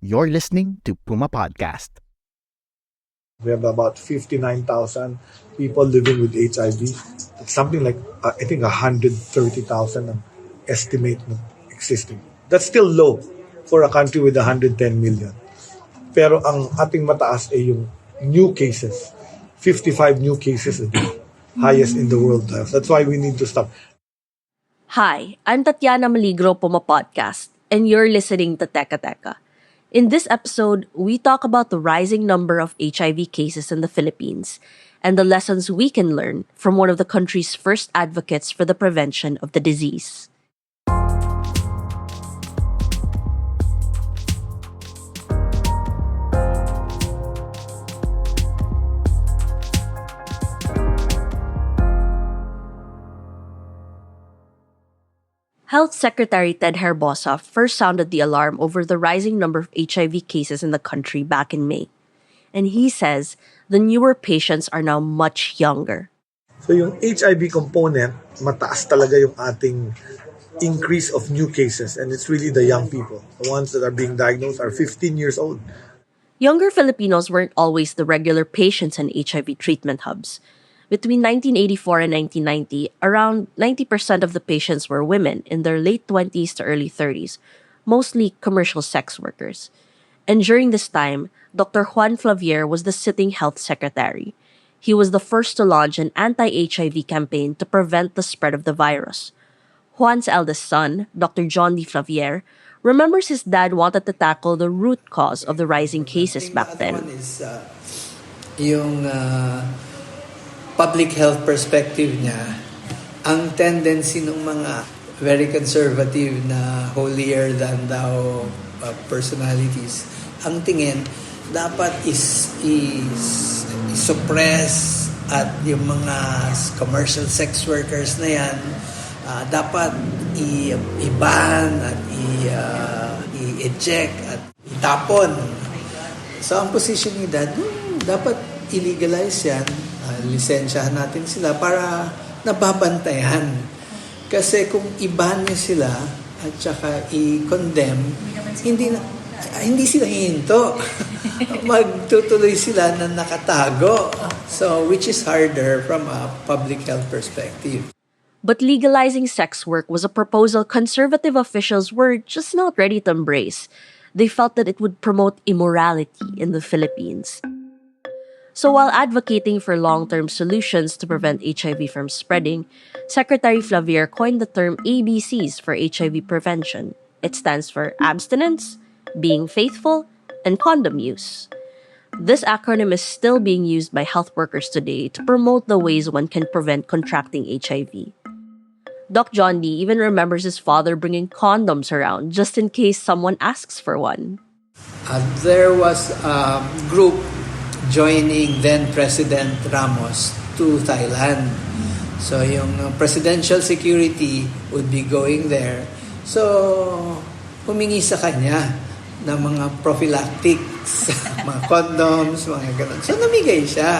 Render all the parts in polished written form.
You're listening to Puma Podcast. We have about 59,000 people living with HIV. It's something like, I think 130,000 ang estimate na existing. That's still low for a country with 110 million. Pero ang ating mataas ay yung new cases. 55 new cases a day. Highest in the world. That's why we need to stop. Hi, I'm Tatiana Maligro, Puma Podcast, and you're listening to Teka Teka. In this episode, we talk about the rising number of HIV cases in the Philippines and the lessons we can learn from one of the country's first advocates for the prevention of the disease. Health Secretary Ted Herbosa first sounded the alarm over the rising number of HIV cases in the country back in May. And he says the newer patients are now much younger. So yung HIV component, mataas talaga yung ating increase of new cases. And it's really the young people. The ones that are being diagnosed are 15 years old. Younger Filipinos weren't always the regular patients in HIV treatment hubs. Between 1984 and 1990, around 90% of the patients were women in their late 20s to early 30s, mostly commercial sex workers. And during this time, Dr. Juan Flavier was the sitting health secretary. He was the first to launch an anti-HIV campaign to prevent the spread of the virus. Juan's eldest son, Dr. John D. Flavier, remembers his dad wanted to tackle the root cause of the rising cases back then. Public health perspective niya, ang tendency ng mga very conservative na holier than thou personalities, ang tingin dapat is suppress at yung mga commercial sex workers na yan dapat i-ban at i-eject at itapon. So ang position ni Dad, dapat illegalize yan. Lisensyahan natin sila para nababantayan. Kasi kung i-ban niya sila at saka i-condemn, hindi sila hihinto. Magtutuloy sila na nakatago. So, which is harder from a public health perspective. But legalizing sex work was a proposal conservative officials were just not ready to embrace. They felt that it would promote immorality in the Philippines. So while advocating for long-term solutions to prevent HIV from spreading, Secretary Flavier coined the term ABCs for HIV prevention. It stands for abstinence, being faithful, and condom use. This acronym is still being used by health workers today to promote the ways one can prevent contracting HIV. Doc John D even remembers his father bringing condoms around just in case someone asks for one. There was a group joining then President Ramos to Thailand. So yung presidential security would be going there. So humingi sa kanya ng mga prophylactics, mga condoms, mga ganun. So namigay siya.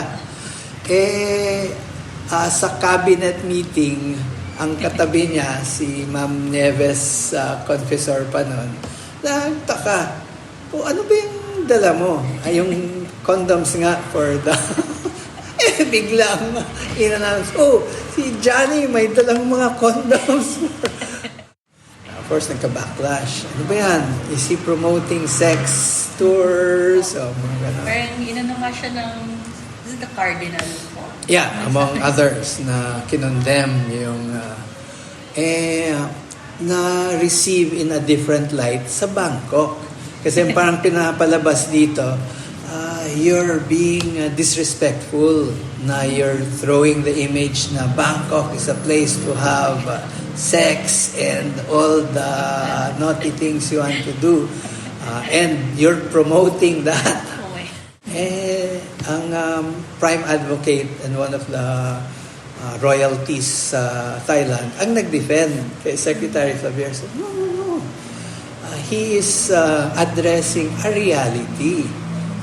Sa cabinet meeting, ang katabi niya, si Ma'am Nieves, confessor pa nun, nagtaka, ano ba yung dala mo? Ay, yung condoms nga for the... biglang in-announce, si Johnny may dalang mga condoms. Of course, nagka-backlash. Ano ba yan? Is he promoting sex tours? O mga gano'n. Parang inano nga siya ng... Is it the cardinal po? Yeah, among others na kinondemn yung... na-receive in a different light sa Bangkok. Kasi parang pinapalabas dito, you're being disrespectful na you're throwing the image na Bangkok is a place to have sex and all the naughty things you want to do and you're promoting that. Ang prime advocate and one of the royalties sa Thailand ang nag-defend kay Secretary Flavier said, no. He is addressing a reality.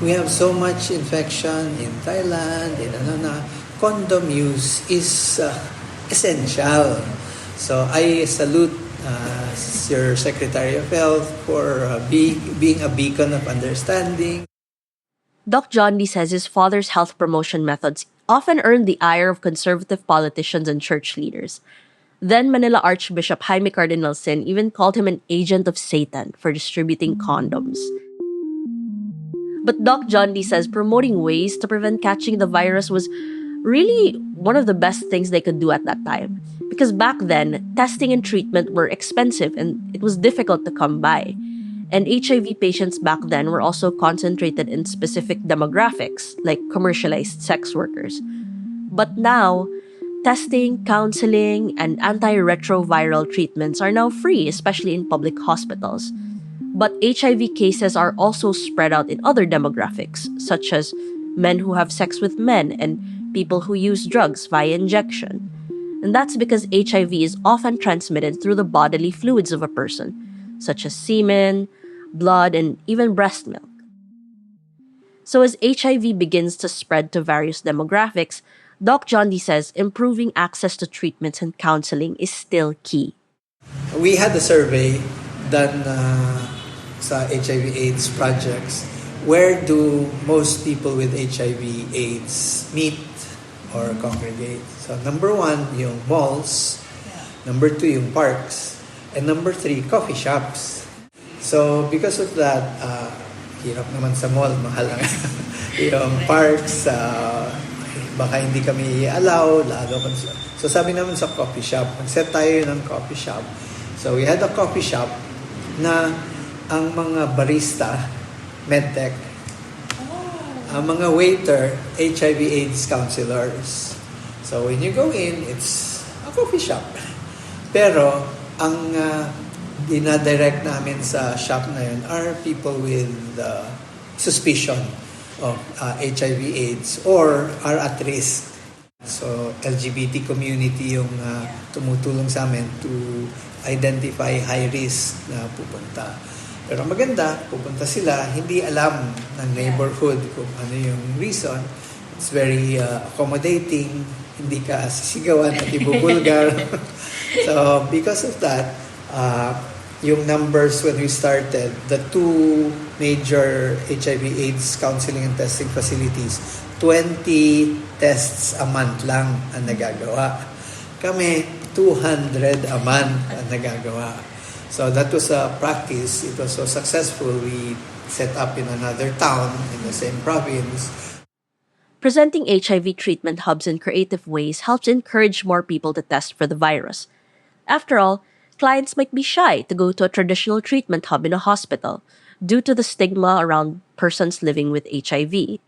We have so much infection in Thailand, condom use is essential. So I salute your Secretary of Health, for being a beacon of understanding. Doc John Lee says his father's health promotion methods often earned the ire of conservative politicians and church leaders. Then Manila Archbishop Jaime Cardinal Sin even called him an agent of Satan for distributing condoms. But Doc John Lee says promoting ways to prevent catching the virus was really one of the best things they could do at that time. Because back then, testing and treatment were expensive and it was difficult to come by. And HIV patients back then were also concentrated in specific demographics, like commercialized sex workers. But now, testing, counseling, and antiretroviral treatments are now free, especially in public hospitals. But HIV cases are also spread out in other demographics, such as men who have sex with men and people who use drugs via injection. And that's because HIV is often transmitted through the bodily fluids of a person, such as semen, blood, and even breast milk. So as HIV begins to spread to various demographics, Doc John Lee says improving access to treatments and counseling is still key. We had a survey done sa HIV/AIDS projects. Where do most people with HIV/AIDS meet or congregate? So number 1, yung malls. Number 2, yung parks. And number 3, coffee shops. So because of that, hirap naman sa mall, mahal lang. Yung parks, baka hindi kami allow, lalo. So sabi naman sa coffee shop, mag-set tayo ng coffee shop. So we had a coffee shop na ang mga barista, medtech, ang mga waiter, HIV/AIDS counselors. So when you go in, it's a coffee shop. Pero ang dinadirect namin sa shop na yun are people with suspicion of HIV/AIDS or are at risk. So LGBT community yung tumutulong sa amin to identify high risk na pupunta. Pero maganda, pupunta sila, hindi alam ng neighborhood kung ano yung reason. It's very accommodating, hindi ka sisigawan at ibubulgar. So because of that, yung numbers when we started, the 2 major HIV/AIDS counseling and testing facilities, 20 tests a month lang ang nagagawa. Kami, 200 a month ang nagagawa. So that was a practice. It was so successful. We set up in another town in the same province. Presenting HIV treatment hubs in creative ways helps encourage more people to test for the virus. After all, clients might be shy to go to a traditional treatment hub in a hospital due to the stigma around persons living with HIV.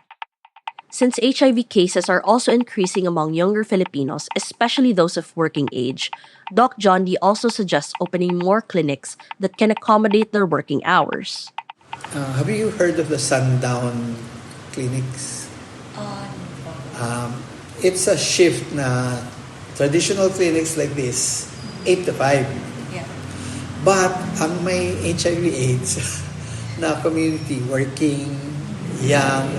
Since HIV cases are also increasing among younger Filipinos, especially those of working age, Doc John Lee also suggests opening more clinics that can accommodate their working hours. Have you heard of the sundown clinics? It's a shift na traditional clinics like this, 8 to 5. Yeah. But ang may HIV/AIDS na community, working, young,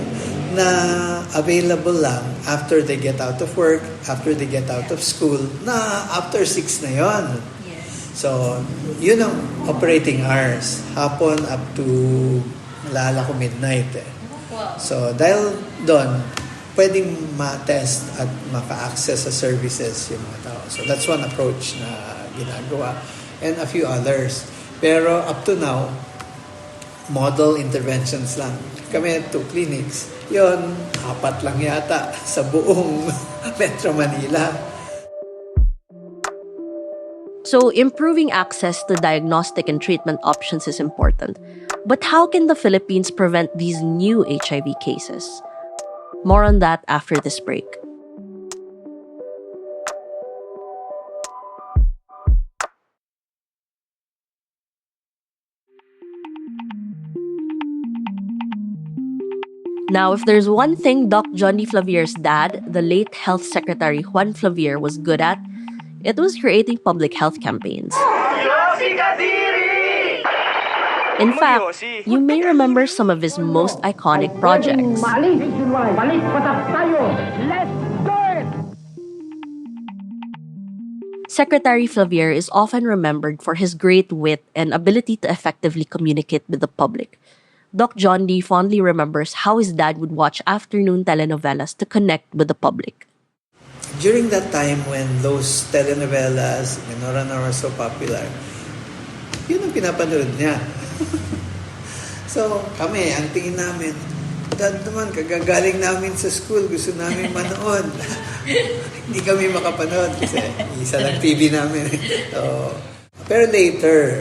na available lang after they get out of work, after they get out of school, na after 6 na yon. Yes. So, yun ang operating hours. Hapon up to, malala ko, midnight. Wow. So, dahil doon, pwedeng ma-test at maka-access sa services yung mga tao. So, that's one approach na ginagawa. And a few others. Pero up to now, model interventions lang. Kami, 2 clinics. Yun, 4 lang yata sa buong Metro Manila. So, improving access to diagnostic and treatment options is important. But how can the Philippines prevent these new HIV cases? More on that after this break. Now, if there's one thing Doc Johnny Flavier's dad, the late Health Secretary Juan Flavier, was good at, it was creating public health campaigns. In fact, you may remember some of his most iconic projects. Secretary Flavier is often remembered for his great wit and ability to effectively communicate with the public. Doc John D. fondly remembers how his dad would watch afternoon telenovelas to connect with the public. During that time when those telenovelas, Minora were so popular, yun ang pinapanood niya. So kami, ang tingin namin, Dad naman, kagagaling namin sa school, gusto namin manood. Hindi kami makapanood kasi isa lang TV namin. So, pero later,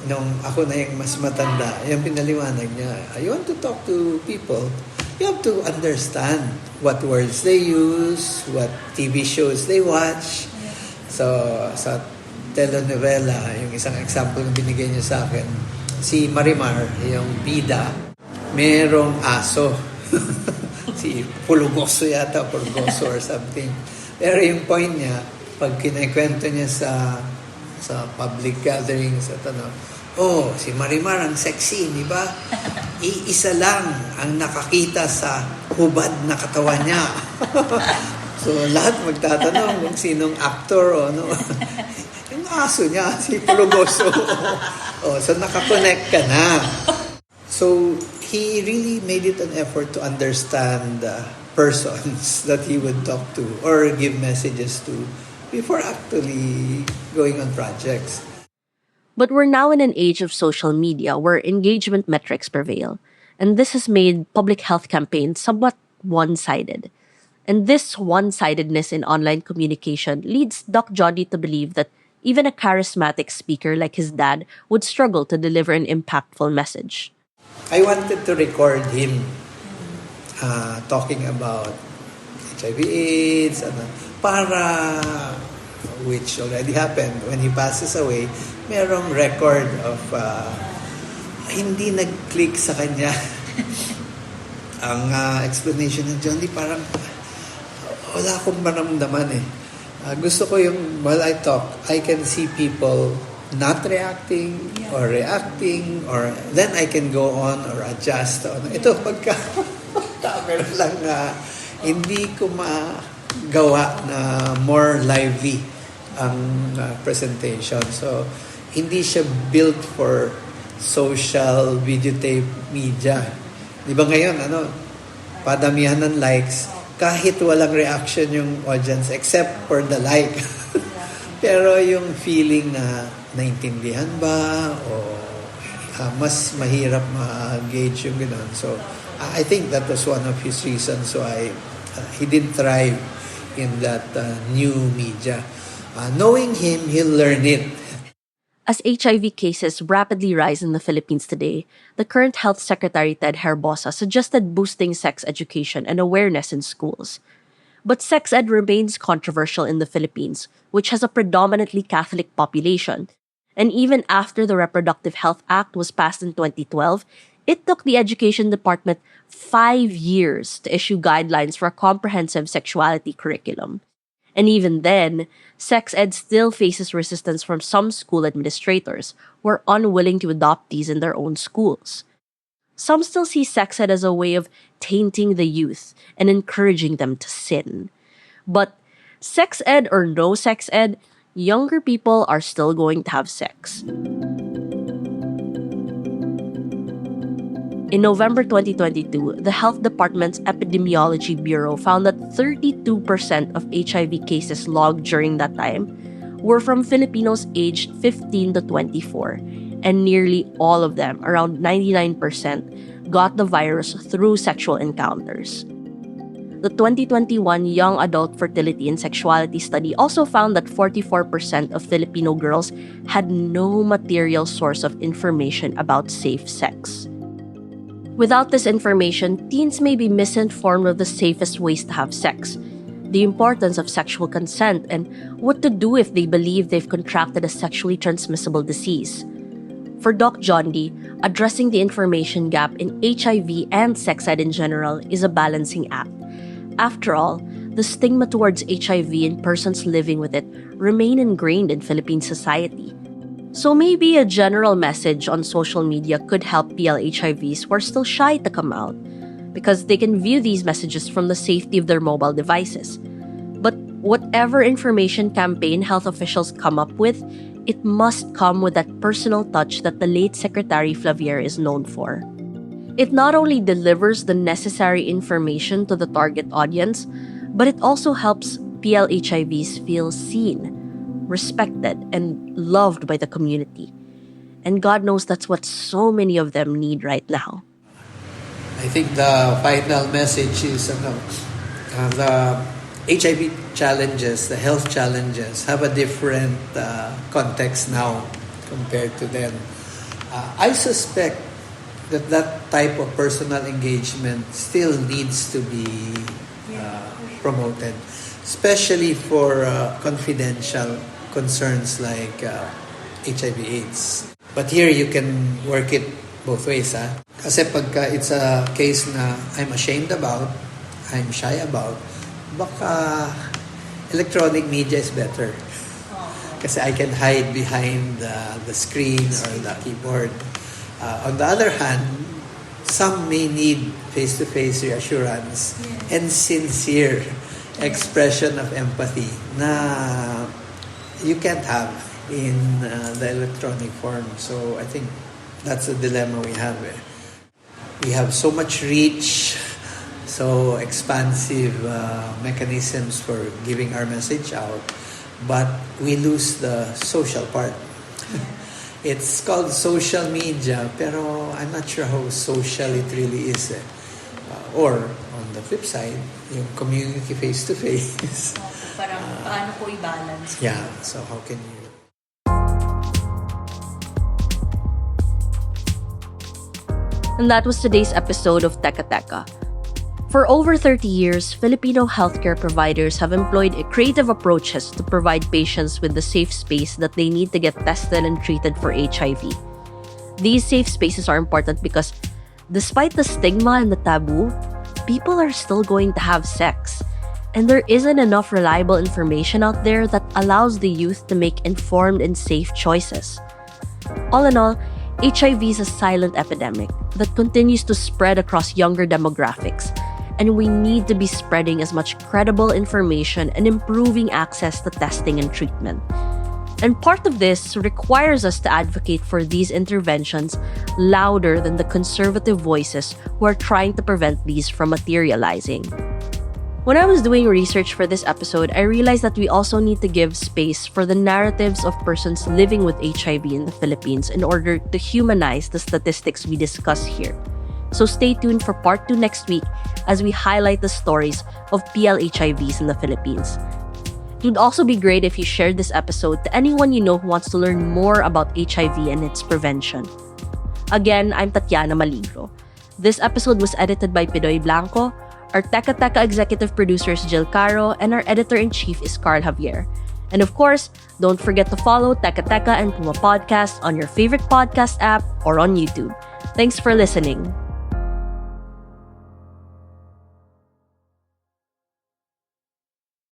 nung ako na yung mas matanda, yung pinaliwanag niya, you want to talk to people, you have to understand what words they use, what TV shows they watch. So, sa telenovela, yung isang example na binigay niya sa akin, si Marimar, yung bida, merong aso. Si Pulgoso yata, Pulgoso or something. Pero yung point niya, pag kinikwento niya sa public gatherings, si Marimar ang sexy, di ba? Iisa lang ang nakakita sa hubad na katawan niya. So lahat magtatanong kung sinong actor o ano. Yung aso niya, si Pulgoso. So nakakonect ka na. So he really made it an effort to understand persons that he would talk to or give messages to before actually going on projects. But we're now in an age of social media where engagement metrics prevail, and this has made public health campaigns somewhat one-sided. And this one-sidedness in online communication leads Doc Jody to believe that even a charismatic speaker like his dad would struggle to deliver an impactful message. I wanted to record him talking about HIV/AIDS, para, which already happened, when he passes away, merong record of hindi nag-click sa kanya. Ang explanation ng John Lee, parang wala akong maramdaman eh. Gusto ko yung, while I talk, I can see people not reacting or reacting, or then I can go on or adjust on. Ito, pagka camera lang na hindi ko magawa na more lively ang presentation. So, hindi siya built for social videotape media. Di ba ngayon, padamihan ng likes, kahit walang reaction yung audience except for the like. Pero yung feeling na naintindihan ba o mas mahirap ma-gauge yung gano'n. So, I think that was one of his reasons why he didn't thrive in that new media. Knowing him, he'll learn it. As HIV cases rapidly rise in the Philippines today, the current Health Secretary Ted Herbosa suggested boosting sex education and awareness in schools. But sex ed remains controversial in the Philippines, which has a predominantly Catholic population. And even after the Reproductive Health Act was passed in 2012, it took the Education Department 5 years to issue guidelines for a comprehensive sexuality curriculum. And even then, sex ed still faces resistance from some school administrators who are unwilling to adopt these in their own schools. Some still see sex ed as a way of tainting the youth and encouraging them to sin. But sex ed or no sex ed, younger people are still going to have sex. In November 2022, the Health Department's Epidemiology Bureau found that 32% of HIV cases logged during that time were from Filipinos aged 15 to 24, and nearly all of them, around 99%, got the virus through sexual encounters. The 2021 Young Adult Fertility and Sexuality Study also found that 44% of Filipino girls had no material source of information about safe sex. Without this information, teens may be misinformed of the safest ways to have sex, the importance of sexual consent, and what to do if they believe they've contracted a sexually transmissible disease. For Doc John D, addressing the information gap in HIV and sex ed in general is a balancing act. After all, the stigma towards HIV and persons living with it remain ingrained in Philippine society. So maybe a general message on social media could help PLHIVs who are still shy to come out, because they can view these messages from the safety of their mobile devices. But Whatever information campaign health officials come up with, it must come with that personal touch that the late Secretary Flavier is known for. It not only delivers the necessary information to the target audience, but it also helps PLHIVs feel seen, respected, and loved by the community. And God knows that's what so many of them need right now. I think the final message is the HIV challenges, the health challenges, have a different context now compared to then. I suspect that type of personal engagement still needs to be promoted, especially for confidential concerns like HIV/AIDS. But here you can work it both ways. Kasi pagka it's a case na I'm ashamed about, I'm shy about, baka electronic media is better. Kasi I can hide behind the screen or the keyboard. On the other hand, some may need face-to-face reassurance and sincere expression of empathy na you can't have in the electronic form. So I think that's the dilemma we have. We have so much reach, so expansive mechanisms for giving our message out, but we lose the social part. It's called social media, pero I'm not sure how social it really is. Or, on the flip side, yung community face-to-face. Parang paano po i-balance? Yeah, so how can you... And that was today's episode of Teka Teka. For over 30 years, Filipino healthcare providers have employed creative approaches to provide patients with the safe space that they need to get tested and treated for HIV. These safe spaces are important because, despite the stigma and the taboo, people are still going to have sex. And there isn't enough reliable information out there that allows the youth to make informed and safe choices. All in all, HIV is a silent epidemic that continues to spread across younger demographics, and we need to be spreading as much credible information and improving access to testing and treatment. And part of this requires us to advocate for these interventions louder than the conservative voices who are trying to prevent these from materializing. When I was doing research for this episode, I realized that we also need to give space for the narratives of persons living with HIV in the Philippines in order to humanize the statistics we discuss here. So stay tuned for part 2 next week as we highlight the stories of PLHIVs in the Philippines. It would also be great if you shared this episode to anyone you know who wants to learn more about HIV and its prevention. Again, I'm Tatiana Maligro. This episode was edited by Pidoy Blanco. Our Teka Teka executive producer is Jill Caro, and our editor-in-chief is Carl Javier. And of course, don't forget to follow Teka Teka and Puma Podcast on your favorite podcast app or on YouTube. Thanks for listening.